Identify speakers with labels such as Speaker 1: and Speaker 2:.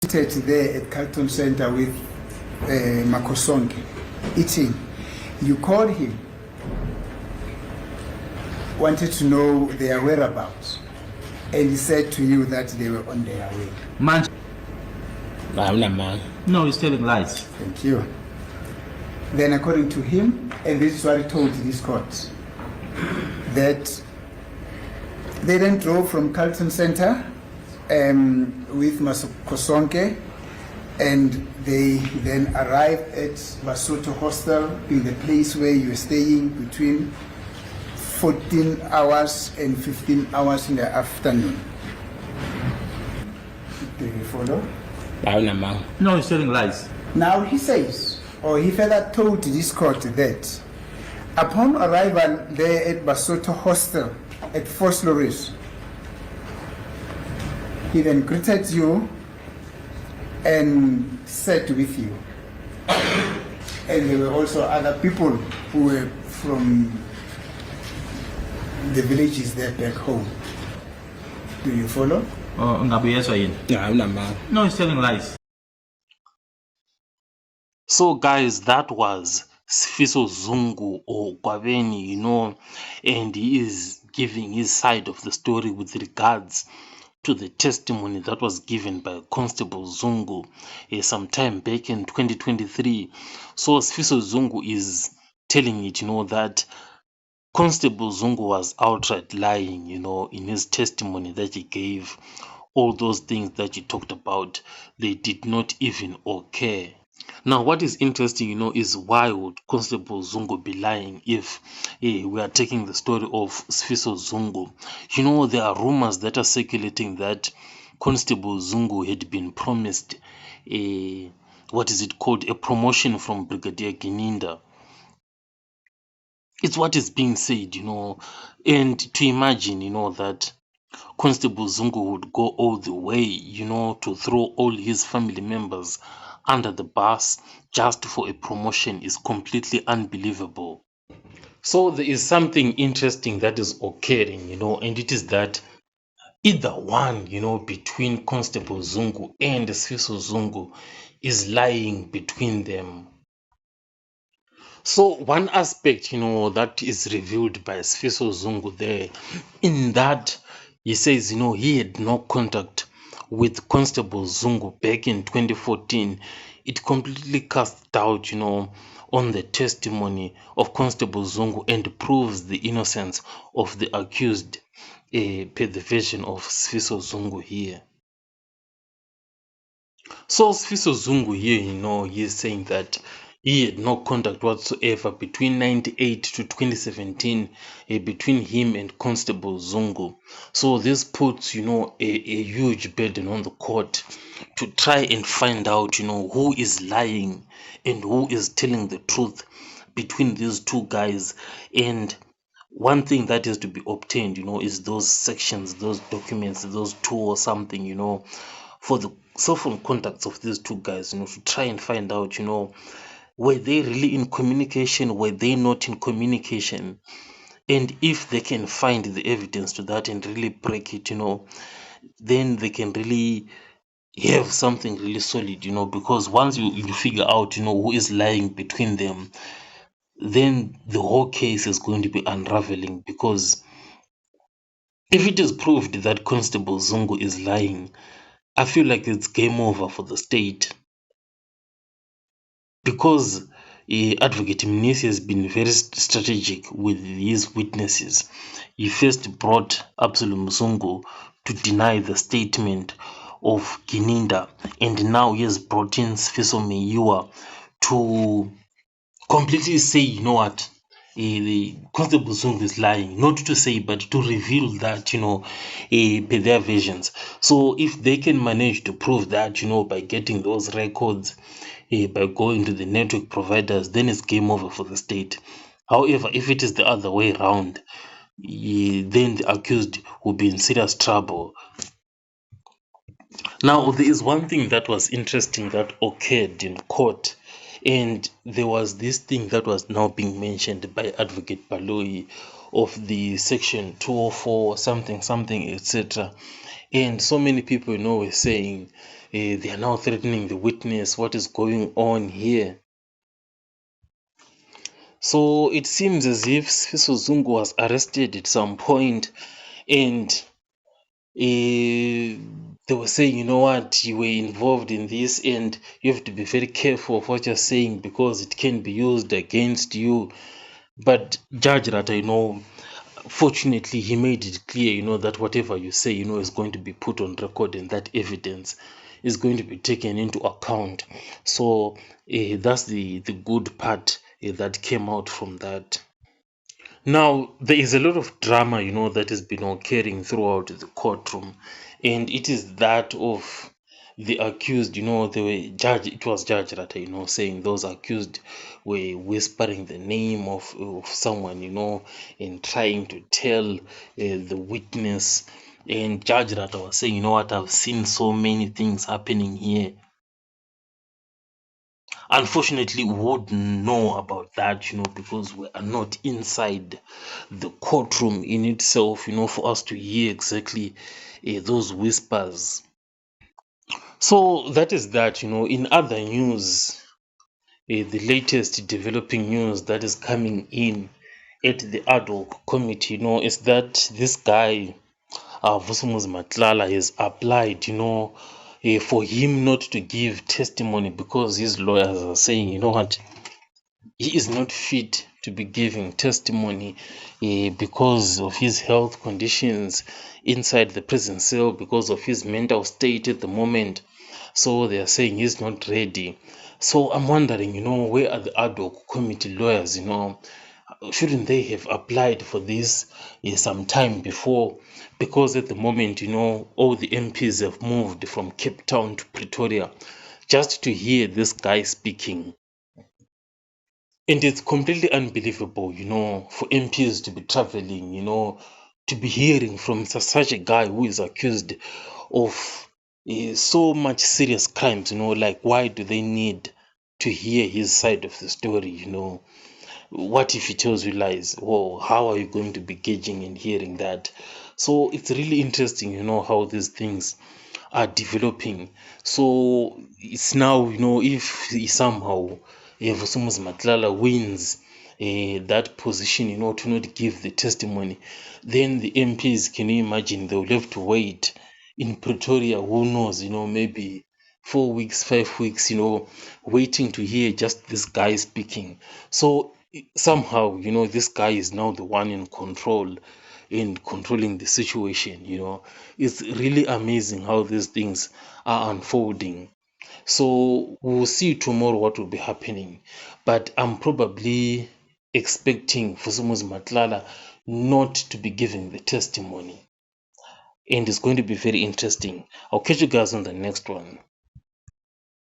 Speaker 1: there at Carlton Center with Makosonke eating. You called him, wanted to know their whereabouts, and he said to you that they were on their way.
Speaker 2: Man.
Speaker 3: Man.
Speaker 2: No, he's telling lies.
Speaker 1: Thank you. Then according to him, and this is what he told this court, that they then drove from Carlton Center with Makosonke, and they then arrived at Basotho Hostel, in the place where you were staying, between 14 hours and 15 hours in the afternoon. Do you follow?
Speaker 2: No, he's telling lies.
Speaker 1: Now he says, or he further told this court that upon arrival there at Basotho Hostel at Vosloorus, he then greeted you and sat with you. And there were also other people who were from the villages there back home. Do you follow?
Speaker 2: No, he's telling lies.
Speaker 3: So guys, that was Sifiso Zungu or Gwabeni, and he is giving his side of the story with regards to the testimony that was given by Constable Zungu sometime back in 2023. So Sifiso Zungu is telling it, that Constable Zungu was outright lying, in his testimony that he gave. All those things that he talked about, they did not even occur. Now, what is interesting, is why would Constable Zungu be lying if we are taking the story of Sifiso Zungu? There are rumors that are circulating that Constable Zungu had been promised a promotion from Brigadier Gininda. It's what is being said, and to imagine, that Constable Zungu would go all the way, to throw all his family members under the bus just for a promotion is completely unbelievable. So there is something interesting that is occurring, and it is that either one, between Constable Zungu and Sifiso Zungu is lying between them. So one aspect, that is revealed by Sifiso Zungu there, in that he says, he had no contact with Constable Zungu back in 2014. It completely casts doubt, on the testimony of Constable Zungu and proves the innocence of the accused per the version of Sifiso Zungu here. So Sifiso Zungu here, he is saying that he had no contact whatsoever between 98 to 2017 between him and Constable Zungu. So this puts, a huge burden on the court to try and find out, who is lying and who is telling the truth between these two guys. And one thing that is to be obtained, is those sections, those documents, those two or something, for the cell phone contacts of these two guys, to try and find out, were they really in communication? Were they not in communication? And if they can find the evidence to that and really break it, then they can really have something really solid, because once you figure out, who is lying between them, then the whole case is going to be unraveling. Because if it is proved that Constable Zungu is lying, I feel like it's game over for the state. Because Advocate Mnisi has been very strategic with his witnesses. He first brought Absalom Zungu to deny the statement of Gininda, and now he has brought in Sifiso Meyiwa to completely say, the Constable Zungu is lying. Not to say, but to reveal that, per their versions. So if they can manage to prove that, by getting those records, by going to the network providers, then it's game over for the state. However, if it is the other way around, then the accused will be in serious trouble. Now, there is one thing that was interesting that occurred in court, and there was this thing that was now being mentioned by Advocate Baloyi of the section 204 something, etc. And so many people, were saying They are now threatening the witness. What is going on here? So it seems as if Sifiso Zungu was arrested at some point, and they were saying, you know what, you were involved in this and you have to be very careful of what you're saying because it can be used against you. But Judge Rata, fortunately he made it clear, that whatever you say, is going to be put on record, and that evidence is going to be taken into account. So that's the good part that came out from that. Now, there is a lot of drama, that has been occurring throughout the courtroom, and it is that of the accused. It was Judge Rata, saying those accused were whispering the name of someone, and trying to tell the witness. And Judge Rata was saying, what, I've seen so many things happening here. Unfortunately, we wouldn't know about that, because we are not inside the courtroom in itself, for us to hear exactly those whispers. So that is that, in other news, the latest developing news that is coming in at the ad hoc committee, is that this guy, Vusumuzi Matlala, has applied, for him not to give testimony because his lawyers are saying, what, he is not fit to be giving testimony because of his health conditions inside the prison cell, because of his mental state at the moment. So they are saying he's not ready. So I'm wondering, where are the ad hoc committee lawyers? Shouldn't they have applied for this some time before? Because at the moment, all the MPs have moved from Cape Town to Pretoria just to hear this guy speaking. And it's completely unbelievable, for MPs to be traveling, to be hearing from such a guy who is accused of so much serious crimes, like why do they need to hear his side of the story, What if he tells you lies? Well, how are you going to be gauging and hearing that? So it's really interesting, how these things are developing. So it's now, if he somehow Vusumuzi Matlala wins that position, to not give the testimony, then the MPs, can you imagine, they'll have to wait in Pretoria, who knows, maybe 4 weeks, 5 weeks, waiting to hear just this guy speaking. So somehow, this guy is now the one in control, in controlling the situation. It's really amazing how these things are unfolding. So we'll see tomorrow what will be happening, but I'm probably expecting Vusumuzi Matlala not to be giving the testimony, and it's going to be very interesting. I'll catch you guys on the next one.